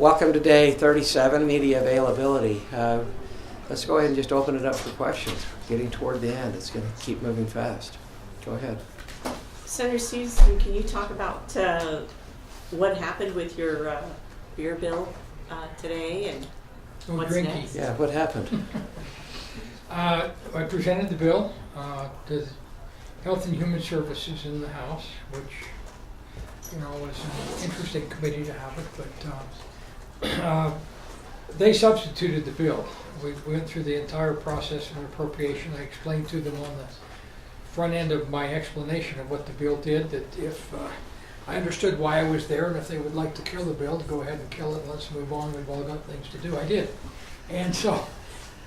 Welcome to day 37, media availability. Let's go ahead and just open it up for questions. Getting toward the end, it's going to keep moving fast. Go ahead. Senator Stevenson, can you talk about what happened with your beer bill today and what's next? Yeah, what happened? I presented the bill to Health and Human Services in the House, which, was an interesting committee to have it, but they substituted the bill. We went through the entire process of appropriation. I explained to them on the front end of my explanation of what the bill did, that if I understood why I was there, and if they would like to kill the bill, to go ahead and kill it, let's move on, we've all got things to do. I did. And so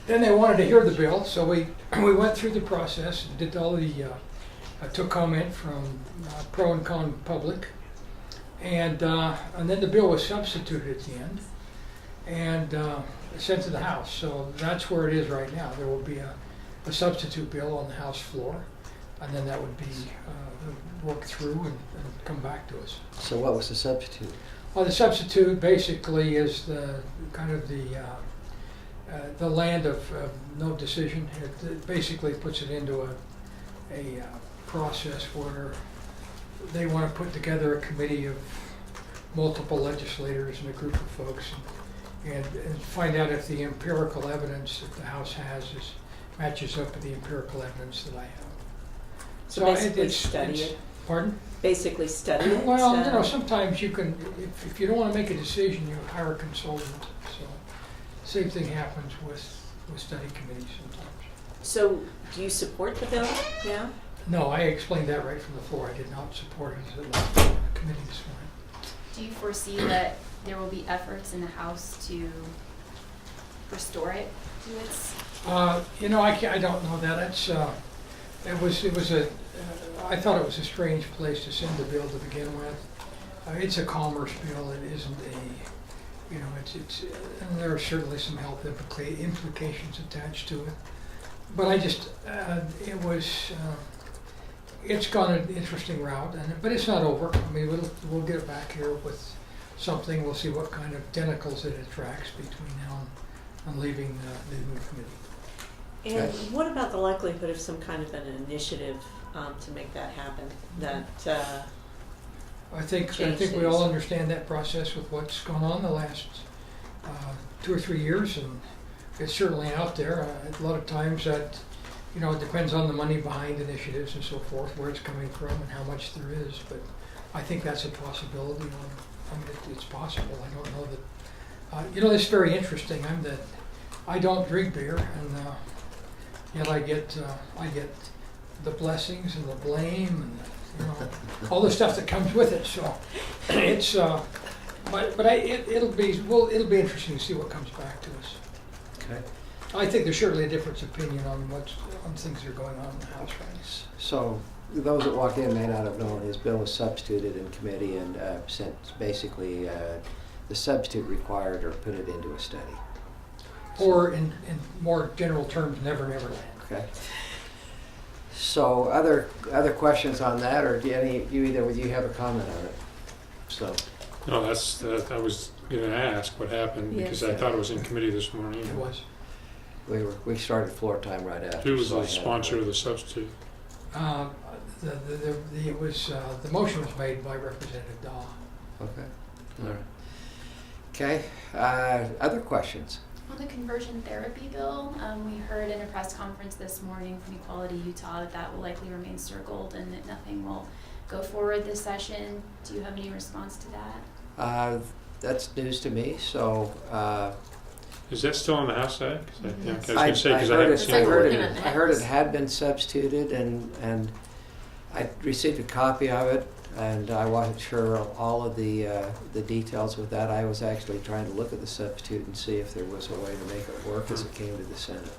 then they wanted to hear the bill, so we went through the process, did all the, took comment from pro and con public, and then the bill was substituted at the end, and sent to the House. So that's where it is right now. There will be a substitute bill on the House floor, and then that would be worked through and come back to us. So what was the substitute? Well, the substitute basically is the kind of the land of no decision. It basically puts it into a process where they want to put together a committee of multiple legislators and a group of folks and find out if the empirical evidence that the House has matches up with the empirical evidence that I have. So basically study it. Pardon? Basically study it. Well, sometimes you can, if you don't want to make a decision, you hire a consultant. So same thing happens with study committees sometimes. So do you support the bill now? No, I explained that right from the floor. I did not support it as a committee this morning. Do you foresee that there will be efforts in the House to restore it to its? I don't know that. I thought it was a strange place to send the bill to begin with. It's a commerce bill. It isn't and there are certainly some health implications attached to it. But it's gone an interesting route, but it's not over. I mean, we'll get it back here with something. We'll see what kind of tentacles it attracts between now and leaving the new committee. And what about the likelihood of some kind of an initiative to make that happen? That I think we all understand that process with what's gone on the last 2 or 3 years, and it's certainly out there. A lot of times that it depends on the money behind initiatives and so forth, where it's coming from and how much there is. But I think that's a possibility. I mean, it's possible. I don't know that. It's very interesting. I don't drink beer, and yet I get the blessings and the blame and all the stuff that comes with it. So it's it'll be interesting to see what comes back to us. Okay. I think there's certainly a difference of opinion on things that are going on in the House right now. So those that walked in may not have known his bill was substituted in committee and sent basically the substitute required or put it into a study. Or in more general terms, never land. Okay. So other questions on that, or do you have a comment on it? So. No, I was going to ask what happened because I thought it was in committee this morning. It was. We started floor time right after. Who was the sponsor of the substitute? The motion was made by Representative Dahl. Okay. All right. Okay. Other questions? On the conversion therapy bill, we heard in a press conference this morning from Equality Utah that will likely remain circled and that nothing will go forward this session. Do you have any response to that? That's news to me. So. Is that still on the House side? Yes. I was going to say because I haven't seen it. I heard it had been substituted, and I received a copy of it, and I wasn't sure of all of the details with that. I was actually trying to look at the substitute and see if there was a way to make it work as it came to the Senate.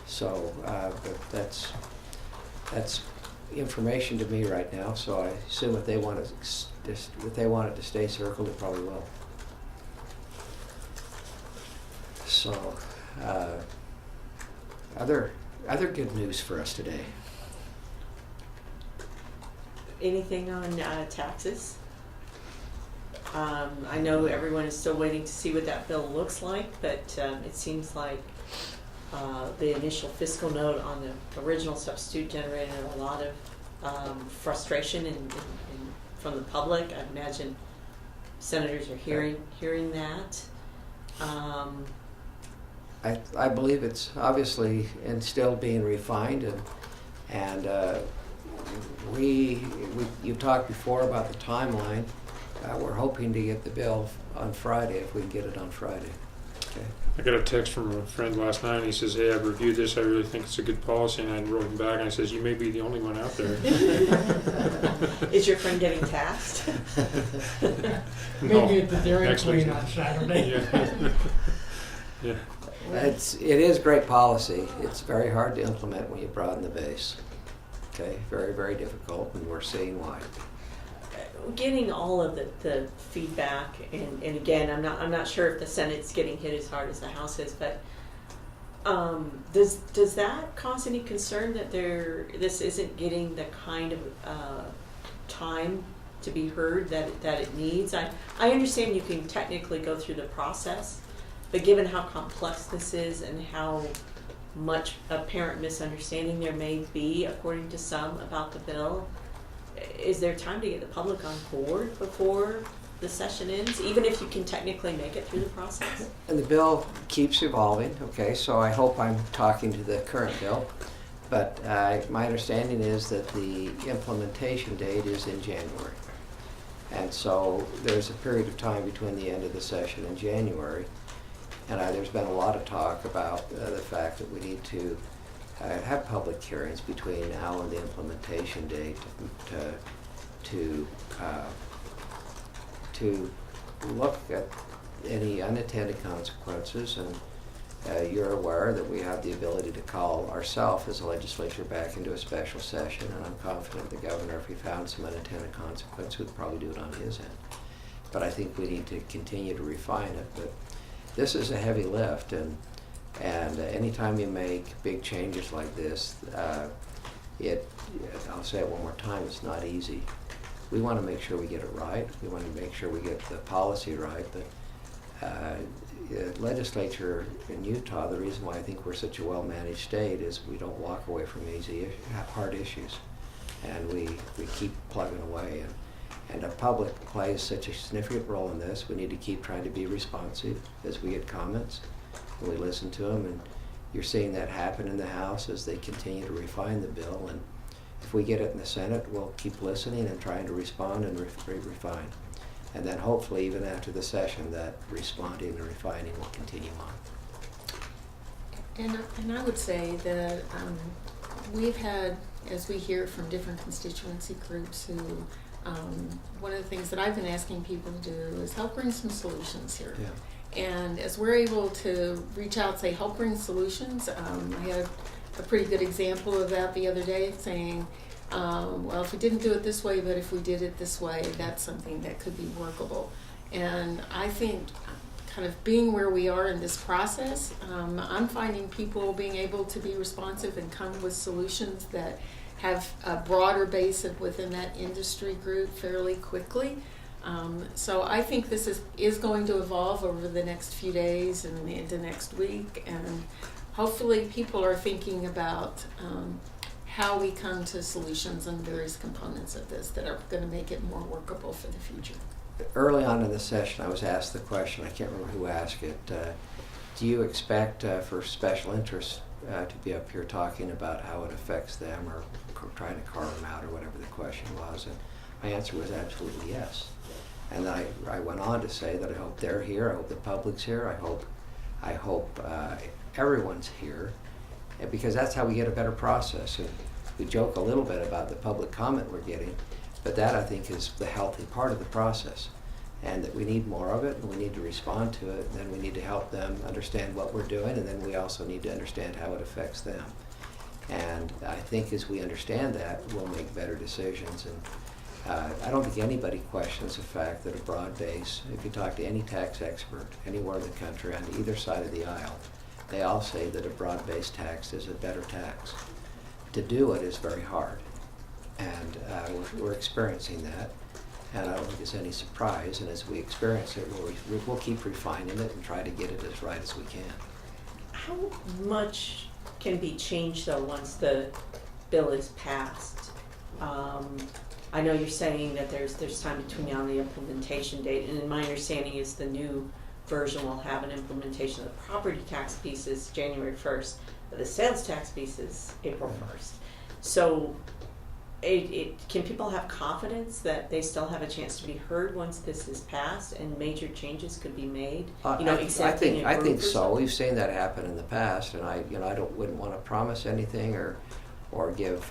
So, but that's information to me right now. So I assume if they want it to stay circled, it probably will. So, other good news for us today. anything on taxes? I know everyone is still waiting to see what that bill looks like, but it seems like the initial fiscal note on the original substitute generated a lot of frustration from the public. I imagine senators are hearing that. I believe it's obviously and still being refined, and you talked before about the timeline. We're hoping to get the bill on Friday, if we can get it on Friday. Okay. I got a text from a friend last night, and he says, "Hey, I've reviewed this. I really think it's a good policy." And I wrote him back, and I says, "You may be the only one out there." Is your friend getting taxed? Maybe at the Dairy next Queen week. on Saturday. Yeah. Yeah. It is great policy. It's very hard to implement when you broaden the base. Okay, very, very difficult, and we're seeing why. Getting all of the feedback, and again, I'm not sure if the Senate's getting hit as hard as the House is, but does that cause any concern that this isn't getting the kind of time to be heard that it needs? I understand you can technically go through the process, but given how complex this is and how much apparent misunderstanding there may be, according to some, about the bill, is there time to get the public on board before the session ends, even if you can technically make it through the process? And the bill keeps evolving, okay, so I hope I'm talking to the current bill, but my understanding is that the implementation date is in January. And so there's a period of time between the end of the session in January, and there's been a lot of talk about the fact that we need to have public hearings between now and the implementation date to look at any unintended consequences. And you're aware that we have the ability to call ourselves as a legislature back into a special session, and I'm confident the governor, if he found some unintended consequence, would probably do it on his end. But I think we need to continue to refine it. But this is a heavy lift, and anytime you make big changes like this, I'll say it one more time, it's not easy. We want to make sure we get it right. We want to make sure we get the policy right. But the legislature in Utah, the reason why I think we're such a well-managed state is we don't walk away from hard issues. And we keep plugging away. And the public plays such a significant role in this. We need to keep trying to be responsive as we get comments. And we listen to them, and you're seeing that happen in the House as they continue to refine the bill. And if we get it in the Senate, we'll keep listening and trying to respond and refine. And then hopefully, even after the session, that responding and refining will continue on. And I would say that we've had, as we hear from different constituency groups who, one of the things that I've been asking people to do is help bring some solutions here. Yeah. And as we're able to reach out, say, help bring solutions, I had a pretty good example of that the other day, saying, well, if we didn't do it this way, but if we did it this way, that's something that could be workable. And I think kind of being where we are in this process, I'm finding people being able to be responsive and come with solutions that have a broader base within that industry group fairly quickly. So I think this is going to evolve over the next few days and into next week, and hopefully people are thinking about how we come to solutions on various components of this that are going to make it more workable for the future. Early on in the session, I was asked the question, I can't remember who asked it, do you expect for special interests to be up here talking about how it affects them or trying to carve them out or whatever the question was? And my answer was absolutely yes. And I went on to say that I hope they're here, I hope the public's here, I hope everyone's here, because that's how we get a better process. And we joke a little bit about the public comment we're getting, but that I think is the healthy part of the process, and that we need more of it, and we need to respond to it, and then we need to help them understand what we're doing, and then we also need to understand how it affects them. And I think as we understand that, we'll make better decisions. And I don't think anybody questions the fact that a broad base, if you talk to any tax expert anywhere in the country on either side of the aisle, they all say that a broad-based tax is a better tax. To do it is very hard, and we're experiencing that. And I don't think it's any surprise, and as we experience it, we'll keep refining it and try to get it as right as we can. How much can be changed though once the bill is passed? I know you're saying that there's time between now and the implementation date, and in my understanding is the new version will have an implementation of the property tax pieces January 1st, but the sales tax pieces April 1st. So can people have confidence that they still have a chance to be heard once this is passed and major changes could be made? Exempting I a group think or so. something? We've seen that happen in the past, and I wouldn't want to promise anything or give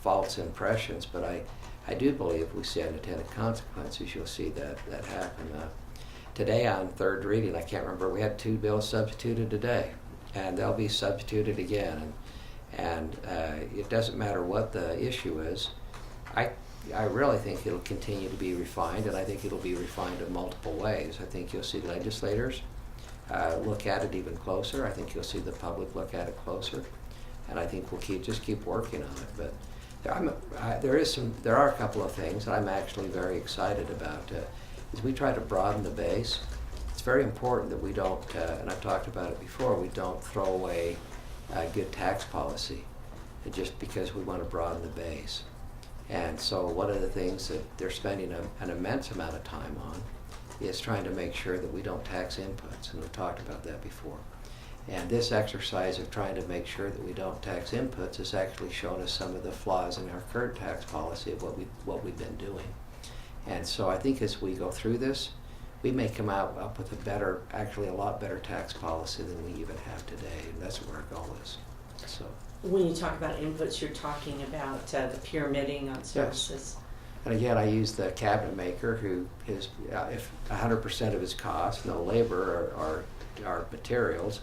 false impressions, but I do believe if we see unintended consequences, you'll see that happen. Today on third reading, I can't remember, we had 2 bills substituted today, and they'll be substituted again. And it doesn't matter what the issue is. I really think it'll continue to be refined, and I think it'll be refined in multiple ways. I think you'll see legislators look at it even closer. I think you'll see the public look at it closer, and I think we'll keep working on it. But there are a couple of things that I'm actually very excited about. As we try to broaden the base, it's very important that we don't, and I've talked about it before, we don't throw away good tax policy just because we want to broaden the base. And so one of the things that they're spending an immense amount of time on is trying to make sure that we don't tax inputs, and we've talked about that before. And this exercise of trying to make sure that we don't tax inputs has actually shown us some of the flaws in our current tax policy of what we've been doing. And so I think as we go through this, we may come up with a lot better tax policy than we even have today, and that's what our goal is. So. When you talk about inputs, you're talking about the pyramiding on services. Yes. And again, I use the cabinet maker who is, if 100% of his costs, no labor or materials,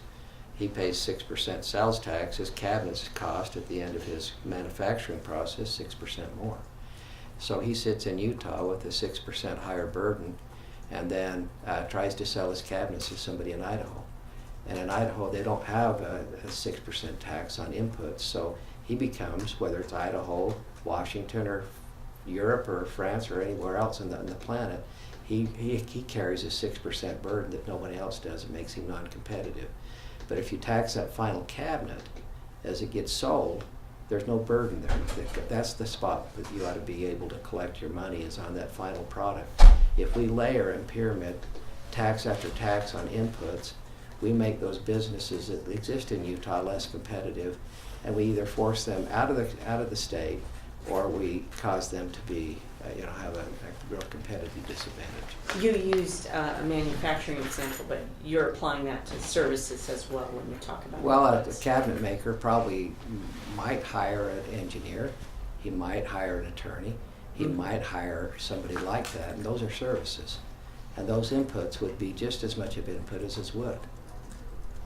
he pays 6% sales tax. His cabinets cost at the end of his manufacturing process 6% more. So he sits in Utah with a 6% higher burden, and then tries to sell his cabinets to somebody in Idaho. And in Idaho, they don't have a 6% tax on inputs, so he becomes, whether it's Idaho, Washington, or Europe, or France, or anywhere else on the planet, he carries a 6% burden that nobody else does. It makes him non-competitive. But if you tax that final cabinet as it gets sold, there's no burden there. That's the spot that you ought to be able to collect your money, is on that final product. If we layer and pyramid tax after tax on inputs, we make those businesses that exist in Utah less competitive, and we either force them out of the state, or we cause them to be, have a real competitive disadvantage. You used a manufacturing example, but you're applying that to services as well when you talk about Well, a inputs. cabinet maker probably might hire an engineer, he might hire an attorney, he might hire somebody like that, and those are services. And those inputs would be just as much of input as his wood.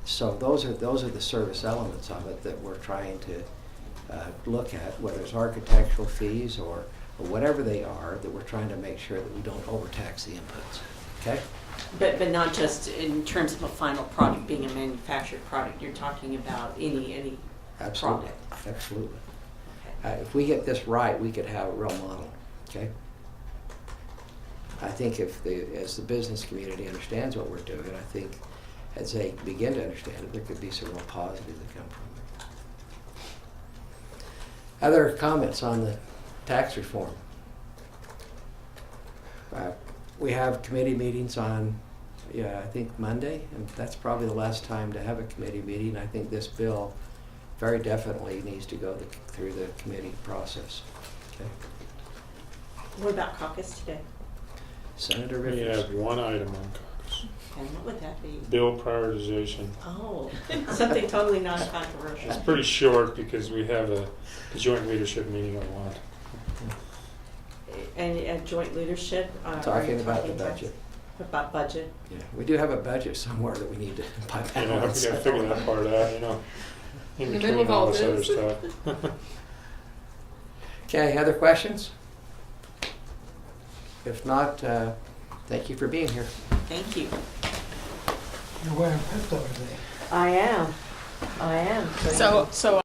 So those are the service elements of it that we're trying to look at, whether it's architectural fees or whatever they are, that we're trying to make sure that we don't overtax the inputs. Okay? But not just in terms of a final product being a manufactured product. You're talking about any Absolutely. product. Absolutely. Okay. If we get this right, we could have a real model. Okay? I think as the business community understands what we're doing, I think as they begin to understand it, there could be some real positives that come from it. Other comments on the tax reform? We have committee meetings on, I think Monday, and that's probably the last time to have a committee meeting. I think this bill very definitely needs to go through the committee process. Okay. What about caucus today? Senator We Rivers. have one item on caucus. And what would that be? Bill prioritization. Oh, something totally not controversial. It's pretty short because we have a joint leadership meeting at 1. And joint leadership? Are Talking you about talking the budget. About budget? Yeah, we do have a budget somewhere that we need to We gotta balance. figure that part out, in the middle between of all all this other this. stuff. Okay, other questions? If not, thank you for being here. Thank you. You're wearing Pesto today. I am. So